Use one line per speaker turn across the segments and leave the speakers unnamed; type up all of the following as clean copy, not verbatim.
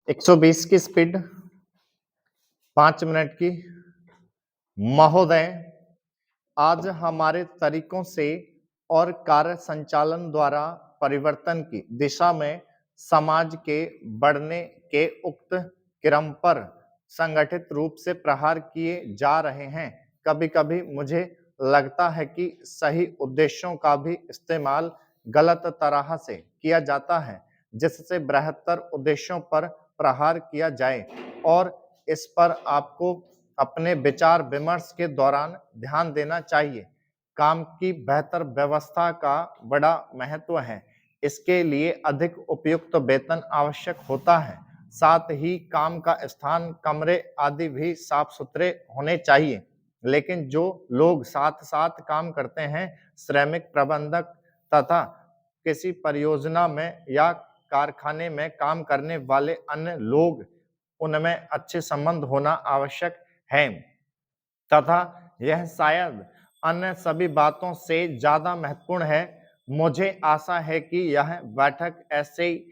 120 की speed, 5 minute की। महोदय, आज हमारे तरीकों से और कार्य संचालन द्वारा परिवर्तन की दिशा में समाज के बढ़ने के उक्त क्रम पर संगठित रूप से प्रहार किए जा रहे हैं। कभी-कभी मुझे लगता है कि सही उद्देश्यों का भी इस्तेमाल गलत तरह से किया जाता है, जिससे बृहत्तर उद्देश्यों पर प्रहार किया जाए और इस पर आपको अपने विचार विमर्श के दौरान ध्यान देना चाहिए। काम की बेहतर व्यवस्था का बड़ा महत्व है। इसके लिए अधिक उपयुक्त वेतन आवश्यक होता है। साथ ही काम का स्थान, कमरे आदि भी साफ-सुथरे होने चाहिए। लेकिन जो लोग साथ-साथ काम करते हैं, श्रमिक प्रबंधक तथा किसी परियोजना में या कारखाने में काम करने वाले अन्य लोग, उनमें अच्छे संबंध होना आवश्यक है तथा यह शायद अन्य सभी बातों से ज्यादा महत्वपूर्ण है। मुझे आशा है कि यह बैठक ऐसे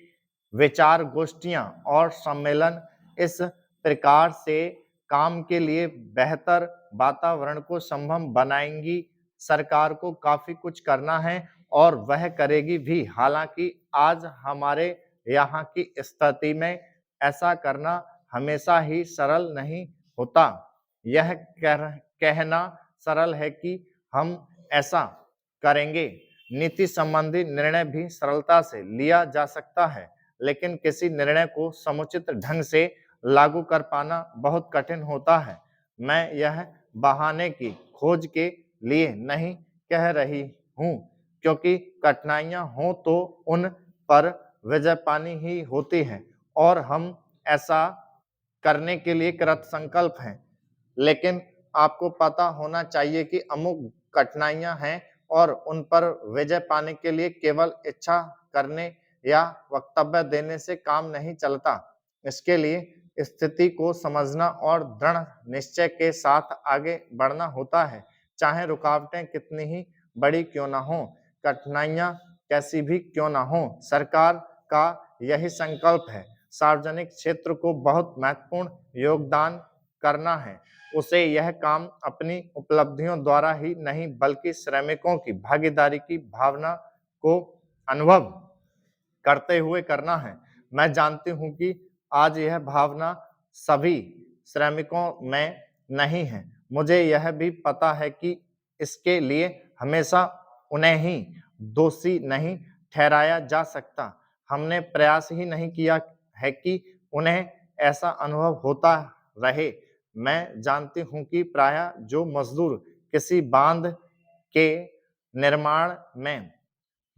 विचार गोष्ठियां और सम्मेलन इस प्रकार से काम के लिए बेहतर वातावरण को संभव बनाएंगी। सरकार को काफी कुछ करना है और वह करेगी भी। हालांकि आज हमारे यहाँ की स्थिति में ऐसा करना हमेशा ही सरल नहीं होता। यह कहना सरल है कि हम ऐसा करेंगे। नीति संबंधी निर्णय भी सरलता से लिया जा सकता है, लेकिन किसी निर्णय को समुचित ढंग से लागू कर पाना बहुत कठिन होता है। मैं यह बहाने की खोज के लिए नहीं कह रही हूँ, क्योंकि कठिनाइयां हों तो उन पर विजय पानी ही होती है और हम ऐसा करने के लिए कृत संकल्प हैं। लेकिन आपको पता होना चाहिए कि अमुक कठिनाइयां हैं और उन पर विजय पाने के लिए केवल इच्छा करने या वक्तव्य देने से काम नहीं चलता। इसके लिए स्थिति को समझना और दृढ़ निश्चय के साथ आगे बढ़ना होता है, चाहे रुकावटें कितनी ही बड़ी क्यों ना हो, कठिनाइयां कैसी भी क्यों ना हो। सरकार का यही संकल्प है। सार्वजनिक क्षेत्र को बहुत महत्वपूर्ण योगदान करना है। उसे यह काम अपनी उपलब्धियों द्वारा ही नहीं, बल्कि श्रमिकों की भागीदारी की भावना को अनुभव करते हुए करना है। मैं जानती हूं कि आज यह भावना सभी श्रमिकों में नहीं है। मुझे यह भी पता है कि इसके लिए हमेशा उन्हें ही दोषी नहीं ठहराया जा सकता। हमने प्रयास ही नहीं किया है कि उन्हें ऐसा अनुभव होता रहे। मैं जानती हूँ कि प्रायः जो मजदूर किसी बांध के निर्माण में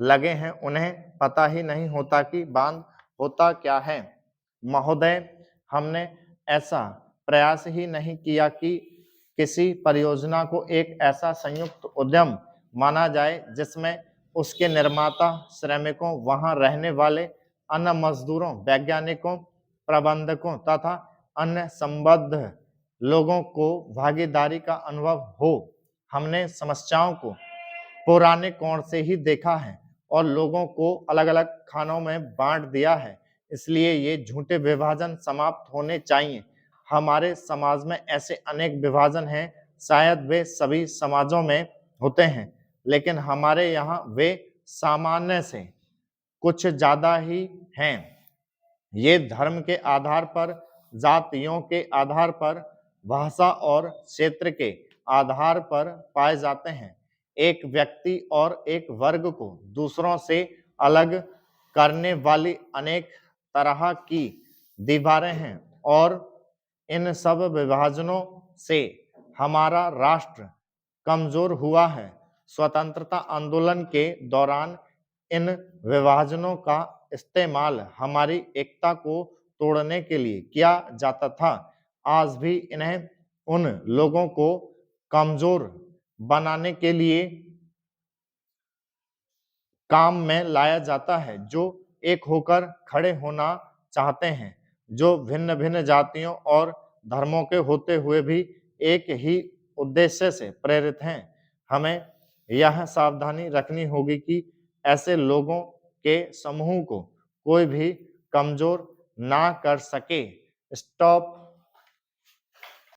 लगे हैं, उन्हें पता ही नहीं होता कि बांध होता क्या है। महोदय, हमने ऐसा प्रयास ही नहीं किया कि किसी परियोजना को एक ऐसा संयुक्त उद्यम माना जाए जिसमें उसके निर्माता, श्रमिकों, वहां रहने वाले अन्य मजदूरों, वैज्ञानिकों, प्रबंधकों तथा अन्य संबद्ध लोगों को भागीदारी का अनुभव हो। हमने समस्याओं को पुराने कोण से ही देखा है और लोगों को अलग-अलग खानों में बांट दिया है। इसलिए ये झूठे विभाजन समाप्त होने चाहिए। हमारे समाज में ऐसे अनेक विभाजन हैं, शायद वे सभी समाजों में होते हैं, लेकिन हमारे यहाँ वे सामान्य से कुछ ज्यादा ही हैं। ये धर्म के आधार पर, जातियों के आधार पर, भाषा और क्षेत्र के आधार पर पाए जाते हैं। एक व्यक्ति और एक वर्ग को दूसरों से अलग करने वाली अनेक तरह की दीवारें हैं और इन सब विभाजनों से हमारा राष्ट्र कमजोर हुआ है। स्वतंत्रता आंदोलन के दौरान इन विभाजनों का इस्तेमाल हमारी एकता को तोड़ने के लिए किया जाता था। आज भी इन्हें उन लोगों को कमजोर बनाने के लिए काम में लाया जाता है जो एक होकर खड़े होना चाहते हैं, जो भिन्न भिन्न जातियों और धर्मों के होते हुए भी एक ही उद्देश्य से प्रेरित हैं। हमें यह सावधानी रखनी होगी कि ऐसे लोगों के समूह को कोई भी कमजोर ना कर सके। स्टॉप